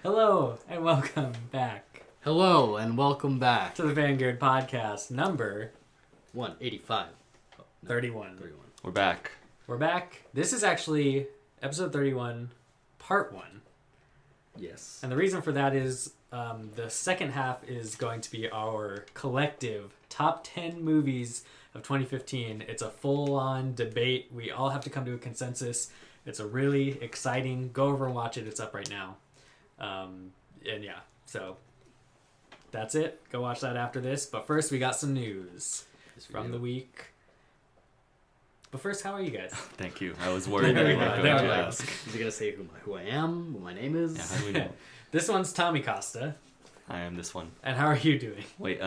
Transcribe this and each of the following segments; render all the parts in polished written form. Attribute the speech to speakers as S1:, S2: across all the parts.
S1: Hello and welcome back
S2: Hello and welcome back
S1: to the Vanguard Podcast number
S2: 185.
S1: 31.
S3: We're back.
S1: We're back. This is actually episode 31, part 1.
S2: Yes.
S1: And the reason for that is the second half is going to be our collective top 10 movies of 2015. It's a full-on debate. We all have to come to a consensus. It's a really exciting. Go over and watch it. It's up right now. And yeah, so that's it. Go watch that after this. But first, we got some news from the week. But first, how are you guys?
S3: Thank you. I was worried that you were going to ask.
S2: Is he going to say who I am, what my name is?
S3: Yeah, how do we know?
S1: This one's Tommy Costa.
S3: I am this one.
S1: And how are you doing?
S3: Wait,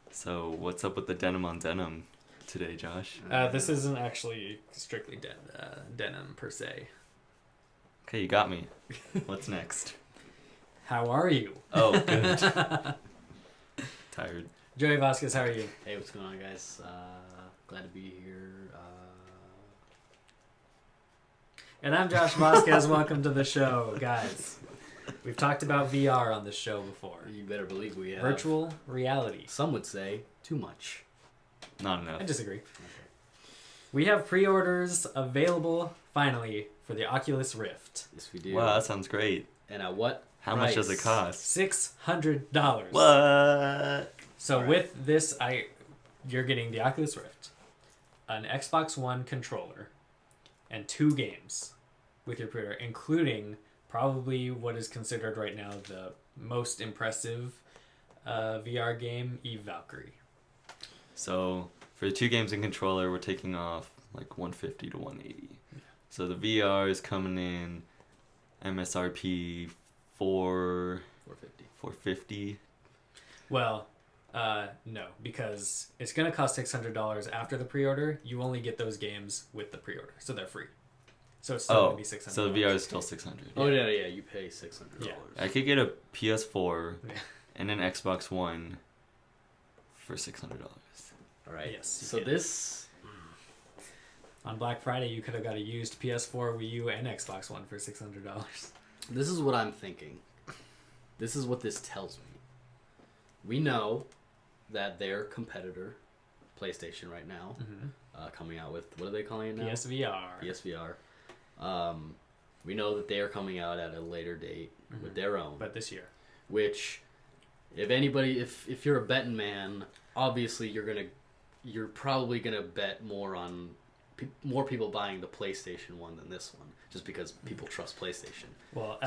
S3: so what's up with the denim on denim today, Josh?
S1: This isn't actually strictly denim per se.
S3: Okay, you got me. What's next?
S1: How are you?
S3: Oh, good. Tired.
S1: Joey Vasquez, how are you?
S2: Hey, what's going on, guys? Glad to be here.
S1: And I'm Josh Vasquez. Welcome to the show, guys. We've talked about VR on this show before.
S2: You better believe we have.
S1: Virtual reality.
S2: Some would say too much.
S3: Not enough.
S1: I disagree.
S2: Okay.
S1: We have pre-orders available, finally, for the Oculus Rift.
S2: Yes, we do.
S3: Wow, that sounds great.
S2: And at what
S3: How
S2: price?
S3: much does it cost?
S1: $600.
S3: What?
S1: So
S2: All right.
S1: with this, you're getting the Oculus Rift, an Xbox One controller, and 2 games with your pre-order, including probably what is considered right now the most impressive VR game, Eve Valkyrie.
S3: So for the 2 games and controller, we're taking off like 150 to 180. Yeah. So the VR is coming in MSRP 450.
S1: Well, no, because it's going to cost $600 after the pre-order. You only get those games with the pre-order, so they're free. So it's still going to be $600.
S3: So the VR is still $600.
S2: Oh, yeah, you pay $600.
S1: Yeah.
S3: I could get a PS4
S1: Yeah.
S3: and an Xbox One for $600.
S2: All right.
S1: Yes, you
S2: So
S1: can.
S2: this...
S1: On Black Friday, you could have got a used PS4, Wii U, and Xbox One for $600.
S2: This is what I'm thinking. This is what this tells me. We know that their competitor, PlayStation right now, coming out with, what are they calling it now?
S1: PSVR.
S2: PSVR. We know that they are coming out at a later date with their own.
S1: But this year.
S2: Which, if you're a betting man, obviously you're probably gonna bet more on more people buying the PlayStation one than this one, just because people trust PlayStation.
S1: Well,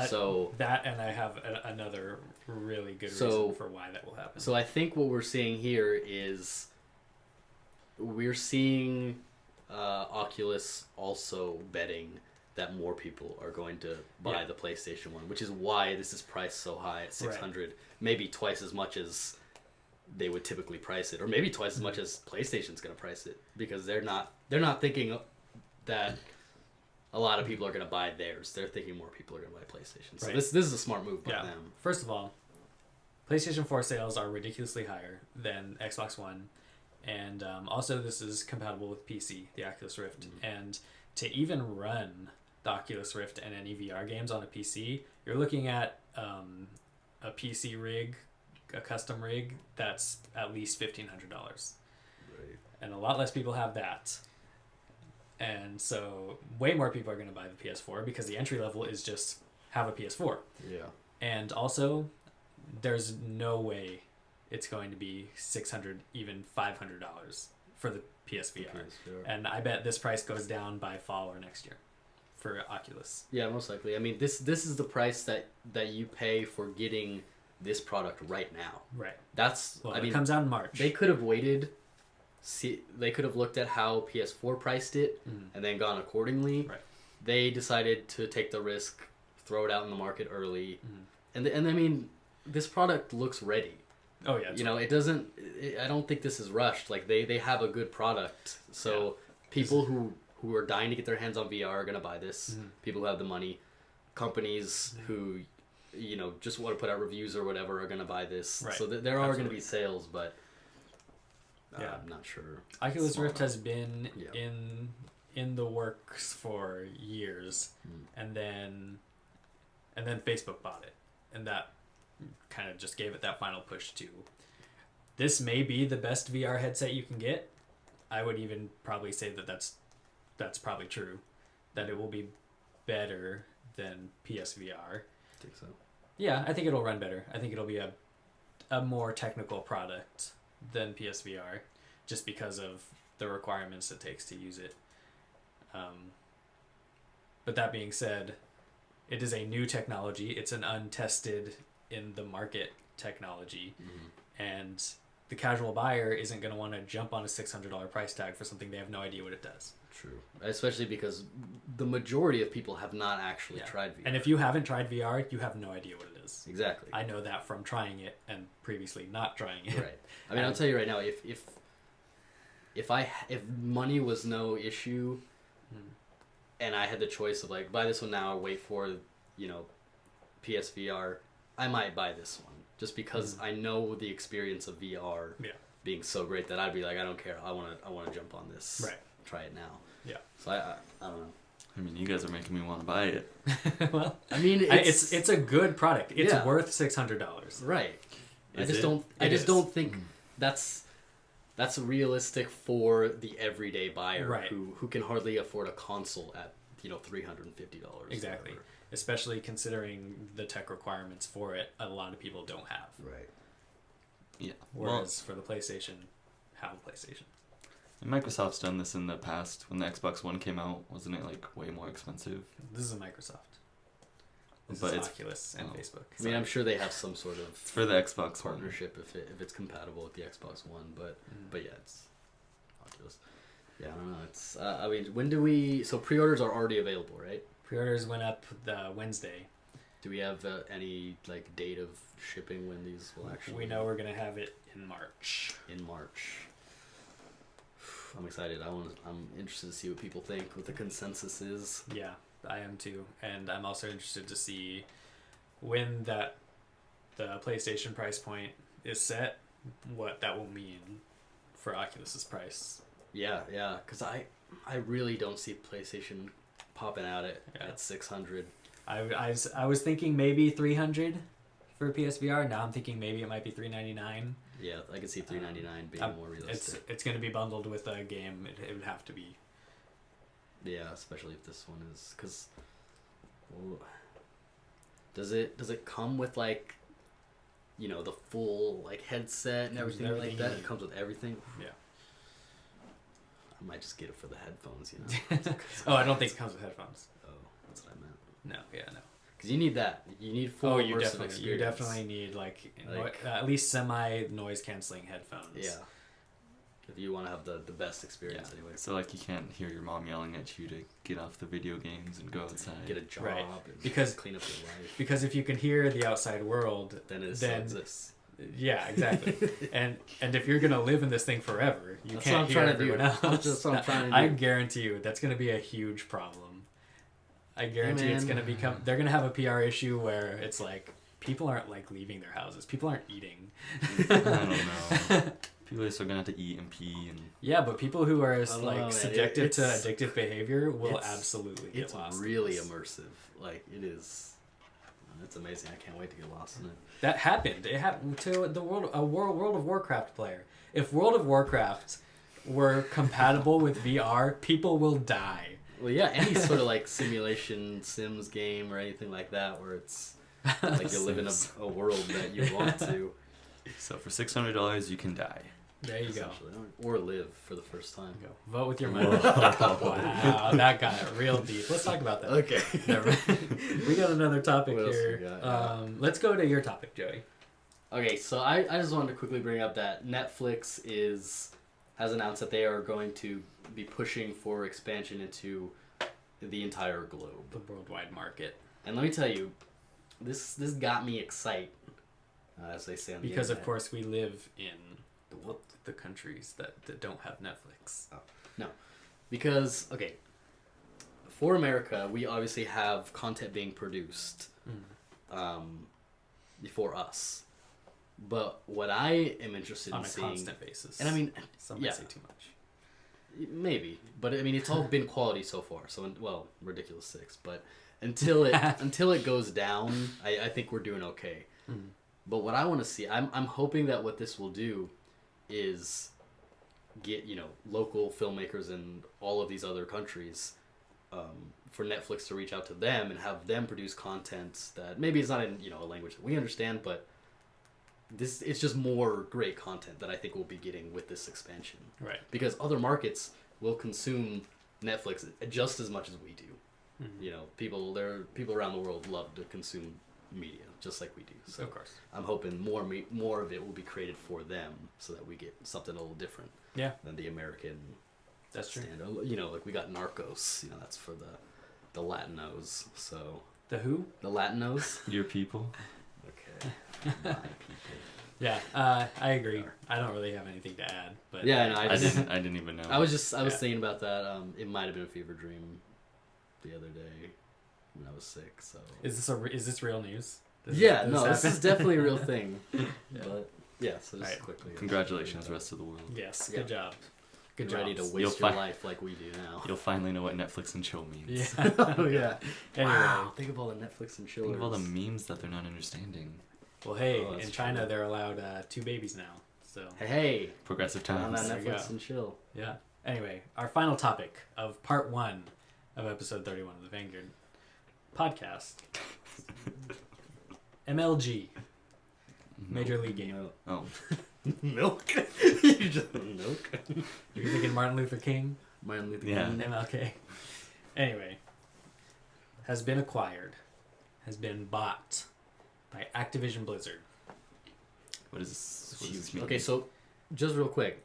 S1: that, and I have another really good reason for why that will happen.
S2: So I think what we're seeing here is we're seeing Oculus also betting that more people are going to buy the PlayStation 1, which is why this is priced so high at $600, right. Maybe twice as much as they would typically price it, or maybe twice as much as PlayStation's going to price it, because they're not thinking that a lot of people are going to buy theirs. They're thinking more people are going to buy PlayStation. So this is a smart move by them.
S1: First of all, PlayStation 4 sales are ridiculously higher than Xbox One, and also this is compatible with PC, the Oculus Rift, and to even run the Oculus Rift and any VR games on a PC, you're looking at a PC rig, a custom rig, that's at least $1,500.
S2: Right.
S1: And a lot less people have that. And so way more people are going to buy the PS4 because the entry level is just have a PS4.
S2: Yeah.
S1: And also, there's no way it's going to be $600, even $500 for the PSVR. And I bet this price goes down by fall or next year for Oculus.
S2: Yeah, most likely. I mean, this is the price that you pay for getting this product right now.
S1: Right.
S2: It
S1: comes out in March.
S2: They could have waited. They could have looked at how PS4 priced it and then gone accordingly.
S1: Right.
S2: They decided to take the risk, throw it out in the market early, and I mean, this product looks ready.
S1: Oh yeah.
S2: It doesn't. I don't think this is rushed. Like they have a good product, so people who are dying to get their hands on VR are gonna buy this. People who have the money, companies who just want to put out reviews or whatever are gonna buy this.
S1: Right.
S2: So there are gonna be sales, but I'm not sure.
S1: Oculus Rift has been in the works for years, and then and then Facebook bought it, and that kind of just gave it that final push too. This may be the best VR headset you can get. I would even probably say that that's probably true, that it will be better than PSVR.
S2: I think so.
S1: Yeah, I think it'll run better. I think it'll be a more technical product than PSVR, just because of the requirements it takes to use it. But that being said, it is a new technology. It's an untested in the market technology, and the casual buyer isn't going to want to jump on a $600 price tag for something they have no idea what it does.
S2: True. Especially because the majority of people have not actually tried VR.
S1: And if you haven't tried VR, you have no idea what it is.
S2: Exactly.
S1: I know that from trying it and previously not trying it.
S2: Right. I mean, I'll tell you right now, if money was no issue, and I had the choice of like buy this one now or wait for, PSVR, I might buy this one just because I know the experience of VR being so great that I'd be like, I don't care, I want to jump on this.
S1: Right.
S2: Try it now.
S1: Yeah.
S2: So I don't know.
S3: I mean, you guys are making me want to buy it.
S1: Well,
S2: I mean,
S1: it's a good product. It's
S2: Yeah.
S1: worth $600.
S2: right.
S3: Is
S2: I
S3: it?
S2: just don't think that's realistic for the everyday buyer
S1: Right.
S2: who can hardly afford a console at $350.
S1: Exactly.
S2: Whatever.
S1: Especially considering the tech requirements for it, a lot of people don't have.
S2: Right.
S3: Yeah.
S1: Whereas for the PlayStation, have a PlayStation.
S3: And Microsoft's done this in the past. When the Xbox One came out, wasn't it like way more expensive?
S1: This is a Microsoft. This
S3: But
S1: is
S3: it's-
S1: Oculus and Facebook.
S2: I mean, I'm sure they have some sort of
S3: It's for the Xbox One.
S2: partnership if it's compatible with the Xbox One, but yeah, it's Oculus. Yeah, I don't know. It's I mean, when do we? So pre-orders are already available, right?
S1: Pre-orders went up the Wednesday.
S2: Do we have any like date of shipping when these will actually?
S1: We know we're gonna have it in March.
S2: In March. I'm excited. I'm interested to see what people think, what the consensus is.
S1: Yeah, I am too, and I'm also interested to see when the PlayStation price point is set, what that will mean for Oculus's price.
S2: Yeah, because I really don't see PlayStation popping out at 600.
S1: I was thinking maybe 300 for PSVR. Now I'm thinking maybe it might be 399.
S2: Yeah, I could see 399 being more realistic.
S1: It's going to be bundled with a game. It would have to be.
S2: Yeah, especially if this one is because. Does it come with like, the full like headset and everything like that? It comes with everything.
S1: Yeah.
S2: I might just get it for the headphones,
S1: Oh, I don't think it comes with headphones.
S2: Oh, that's what I meant.
S1: No.
S2: Because you need that. You need full immersive experience.
S1: You definitely need like at least semi noise canceling headphones.
S2: Yeah. If you want to have the best experience anyway.
S3: So like you can't hear your mom yelling at you to get off the video games and go outside.
S2: Get a job
S1: Right.
S2: and
S1: Because
S2: clean up your life.
S1: Because if you can hear the outside world,
S2: Then it still exists.
S1: Yeah, exactly. and if you're gonna live in this thing forever, you
S2: That's
S1: can't
S2: what I'm
S1: hear
S2: trying to do.
S1: everyone else.
S2: That's what I'm trying to do.
S1: I guarantee you that's gonna be a huge problem. I guarantee it's gonna become. They're gonna have a PR issue where it's like people aren't like leaving their houses. People aren't eating.
S3: I don't know. People are still gonna have to eat and pee and.
S1: Yeah, but people who are
S2: don't know, man.
S1: subjected to addictive behavior will absolutely get
S2: It's
S1: lost.
S2: really immersive. Like it is. It's amazing. I can't wait to get lost in it.
S1: That happened. It happened to World of Warcraft player. If World of Warcraft were compatible with VR, people will die.
S2: Well, yeah, any sort of like simulation Sims game or anything like that, where it's like you live in a world that you want to.
S3: So for $600 you can die.
S1: There you go.
S2: Or live for the first time.
S1: Go. Vote with your money. Wow, that got real deep. Let's talk about that.
S2: Okay.
S1: Never mind. We got another topic
S2: What else
S1: here.
S2: we got?
S1: Let's go to your topic, Joey.
S2: Okay, so I just wanted to quickly bring up that Netflix has announced that they are going to be pushing for expansion into the entire globe.
S1: The worldwide market.
S2: And let me tell you, this got me excited, as they say on the
S1: Because, of
S2: internet.
S1: course, we live in the countries that don't have Netflix.
S2: Oh, no. Because, okay, for America, we obviously have content being produced for us. But what I am interested
S1: On
S2: in
S1: a
S2: seeing...
S1: constant basis.
S2: And I mean,
S1: Some may say too much.
S2: maybe. But I mean, it's all been quality so far. So, well, ridiculous 6. But until it goes down, I think we're doing okay.
S1: Mm.
S2: But what I want to see, I'm hoping that what this will do is get local filmmakers in all of these other countries, for Netflix to reach out to them and have them produce content that maybe it's not in a language that we understand, but it's just more great content that I think we'll be getting with this expansion.
S1: Right.
S2: Because other markets will consume Netflix just as much as we do.
S1: Mm-hmm.
S2: People around the world love to consume media just like we do. So
S1: Of course.
S2: I'm hoping more of it will be created for them so that we get something a little different.
S1: Yeah.
S2: Than the American.
S1: That's true.
S2: Standard. Like we got Narcos. That's for the Latinos. So
S1: The who?
S2: the Latinos.
S3: Your people.
S2: Okay. My people.
S1: Yeah, I agree. I don't really have anything to add, but
S2: Yeah, no,
S3: I didn't even know.
S2: I was thinking about that. It might have been a fever dream the other day when I was sick. So
S1: is this real news?
S2: this
S1: happen?
S2: is definitely a real thing. But yeah, so just
S1: Right.
S2: quickly.
S3: Congratulations, rest of the world.
S1: Yes,
S2: Yeah.
S1: good job. Good
S2: Get ready
S1: job.
S2: to
S3: You'll
S2: waste your
S3: fi-
S2: life like we do now.
S3: You'll finally know what Netflix and chill means.
S1: Yeah.
S2: Oh yeah.
S1: Anyway,
S2: Wow, think of all the Netflix and chillers.
S3: Think of all the memes that they're not understanding.
S1: well, hey,
S2: Oh, that's
S1: in China
S2: true.
S1: they're allowed 2 babies now. So
S2: Hey,
S3: Progressive
S2: turn on
S3: times.
S2: that
S1: There you
S2: Netflix
S1: go.
S2: and chill.
S1: yeah. Anyway, our final topic of part 1 of episode 31 of the Vanguard podcast. MLG, Major League Game.
S3: Oh,
S2: Milk. You just milk.
S1: You're thinking Martin Luther King?
S2: Martin Luther
S3: Yeah.
S2: King.
S1: MLK. Anyway, has been acquired, has been bought by Activision Blizzard.
S3: what is this? What does this mean?
S2: Okay, so just real quick,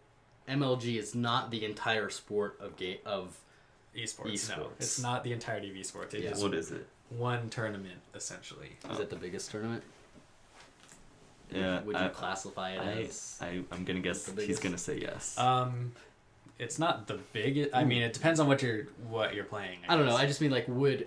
S2: MLG is not the entire sport of
S1: Esports. No,
S2: Esports.
S1: it's not the entirety of esports. It
S2: Yeah.
S1: is
S3: What is it?
S1: one tournament essentially.
S2: Is it the biggest tournament?
S3: Yeah,
S2: Would you classify it
S3: I,
S2: as?
S3: I'm gonna guess
S2: The
S3: he's
S2: biggest?
S3: gonna say yes.
S1: It's not the biggest. I mean, it depends on what you're playing.
S2: I don't know.
S1: guess.
S2: I just mean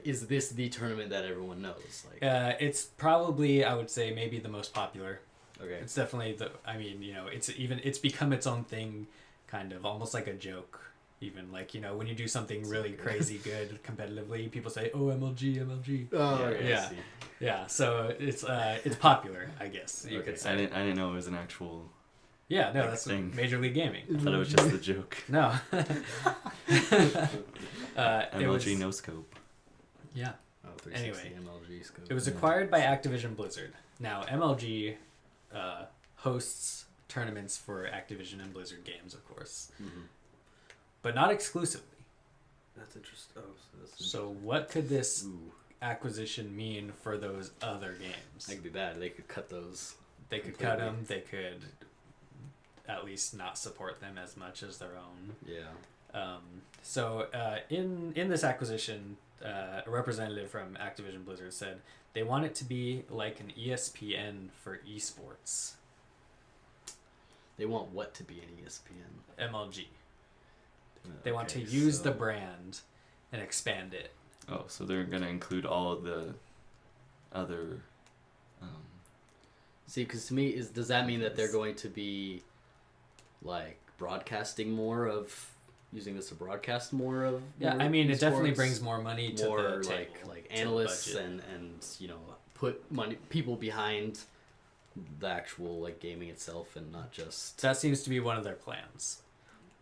S2: is this the tournament that everyone knows? Like,
S1: It's probably, I would say, maybe the most popular.
S2: okay,
S1: It's definitely it's become its own thing, kind of almost like a joke. Even like when you do something really crazy good competitively, people say, "Oh, MLG, MLG."
S2: oh,
S3: Yeah,
S2: okay,
S1: yeah.
S2: I see.
S1: Yeah, so it's popular, I guess you
S2: Okay.
S1: could say.
S3: I didn't know it was an actual.
S1: Yeah, no,
S3: Like
S1: that's
S3: thing.
S1: Major League Gaming.
S3: I thought it was just the joke.
S1: No. It was,
S3: MLG no scope.
S1: yeah.
S2: Oh, 360
S1: Anyway,
S2: MLG scope.
S1: It was
S3: Yeah.
S1: acquired by Activision Blizzard. Now, MLG hosts tournaments for Activision and Blizzard games, of course,
S2: Mhm.
S1: but not exclusively.
S2: That's interesting. Oh, so that's
S1: So, what could this
S2: Ooh,
S1: acquisition mean for those other games?
S2: that could be bad. They could cut those.
S1: They could cut
S2: completely.
S1: them. They could at least not support them as much as their own.
S2: Yeah.
S1: In this acquisition, a representative from Activision Blizzard said they want it to be like an ESPN for esports.
S2: They want what to be an ESPN?
S1: MLG. They want to
S2: Okay,
S1: use
S2: so-
S1: the brand and expand it.
S3: Oh, so they're gonna include all of the other.
S2: See, because to me, does that mean that they're going to be like broadcasting more of using this to broadcast more of?
S1: Yeah,
S2: more
S1: I mean, it definitely
S2: esports?
S1: brings more money to
S2: more
S1: the table,
S2: like
S1: to the
S2: analysts
S1: budget.
S2: and put people behind the actual like gaming itself and not just.
S1: That seems to be one of their plans.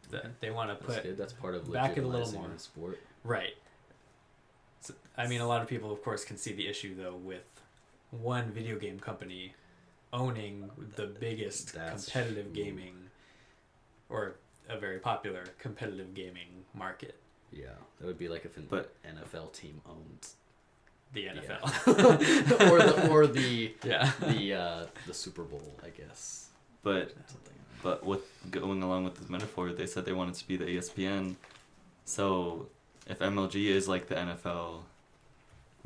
S1: That they want to
S2: That's
S1: put
S2: good. That's part of
S1: back it a little
S2: legitimizing
S1: more.
S2: the sport.
S1: right. So, I mean, a lot of people, of course, can see the issue though with one video game company owning the biggest
S2: That's
S1: competitive
S2: true.
S1: gaming, or a very popular competitive gaming market,
S2: Yeah, that would be like if an
S3: But-
S2: NFL team owned
S1: the
S2: yeah.
S1: NFL.
S2: or the
S1: Yeah.
S2: the Super Bowl, I guess.
S3: But
S2: Something.
S3: But with going along with this metaphor, they said they wanted to be the ESPN. So if MLG is like the NFL,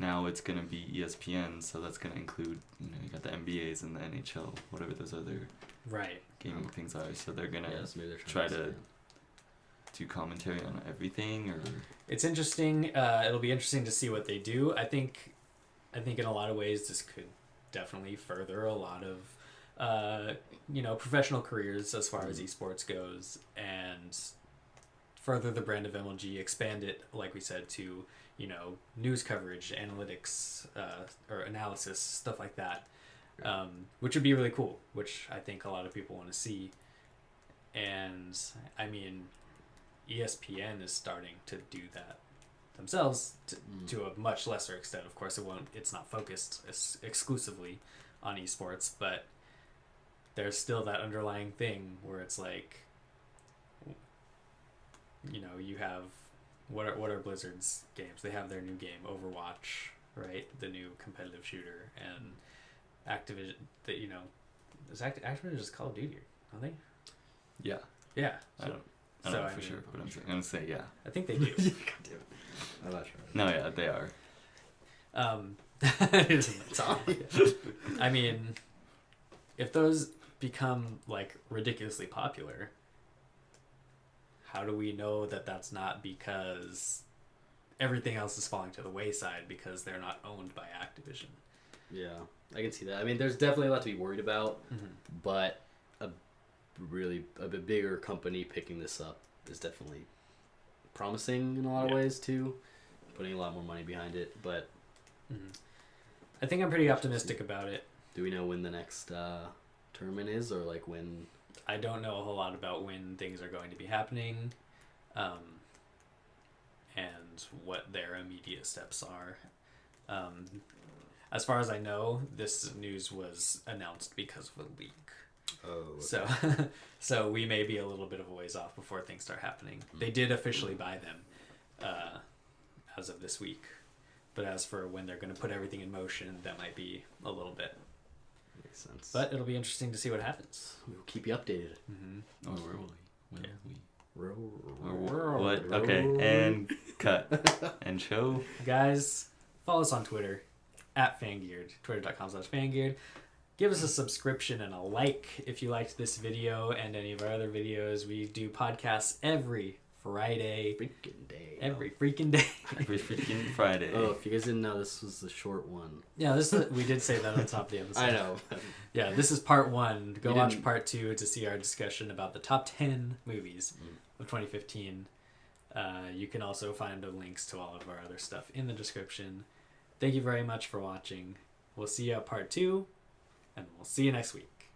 S3: now it's gonna be ESPN. So that's gonna include you got the NBAs and the NHL, whatever those other
S1: Right.
S3: gaming things are. So they're gonna
S2: Yeah, so maybe they're
S3: try
S2: trying
S3: to
S2: expand.
S3: do commentary on everything, or
S1: It's interesting. It'll be interesting to see what they do. I think in a lot of ways this could definitely further a lot of professional careers as far as esports goes, and further the brand of MLG, expand it, like we said, to, you know, news coverage, analytics, or analysis, stuff like that, which would be really cool, which I think a lot of people want to see. And I mean, ESPN is starting to do that themselves to a much lesser extent. Of course, it's not focused exclusively on esports, but there's still that underlying thing where it's like, you know, you have what are Blizzard's games? They have their new game, Overwatch, right? The new competitive shooter, and Activision. That, you know, is Activision just Call of Duty, aren't they?
S3: Yeah.
S1: Yeah.
S3: I don't know for sure, but I'm gonna say yeah.
S1: I think they do.
S2: I'm not sure.
S3: No, yeah, they are.
S1: It's obvious. I mean, if those become like ridiculously popular, how do we know that that's not because everything else is falling to the wayside because they're not owned by Activision?
S2: Yeah, I can see that. I mean, there's definitely a lot to be worried about, but a bigger company picking this up is definitely promising in a lot of ways too, putting a lot more money behind it. But
S1: I think I'm pretty optimistic about it.
S2: Do we know when the next tournament is, or like when?
S1: I don't know a whole lot about when things are going to be happening, and what their immediate steps are. As far as I know, this news was announced because of a leak.
S2: Oh.
S1: Okay. So we may be a little bit of a ways off before things start happening. They did officially buy them as of this week. But as for when they're going to put everything in motion, that might be a little bit.
S2: Makes sense.
S1: But it'll be interesting to see what happens.
S2: We'll keep you updated.
S3: Or will we?
S2: What?
S3: Okay, and cut. And show.
S1: Guys, follow us on Twitter, @Fangeared, twitter.com/Fangeared. Give us a subscription and a like if you liked this video and any of our other videos. We do podcasts every Friday.
S2: Freaking day.
S1: Every freaking day.
S3: Every freaking Friday.
S2: Oh, if you guys didn't know, this was the short one.
S1: Yeah, we did say that on top of the episode.
S2: I know.
S1: Yeah, this is part 1. Go watch part 2 to see our discussion about the top 10 movies of 2015. You can also find the links to all of our other stuff in the description. Thank you very much for watching. We'll see you at part 2, and we'll see you next week.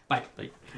S1: Bye.
S3: Bye.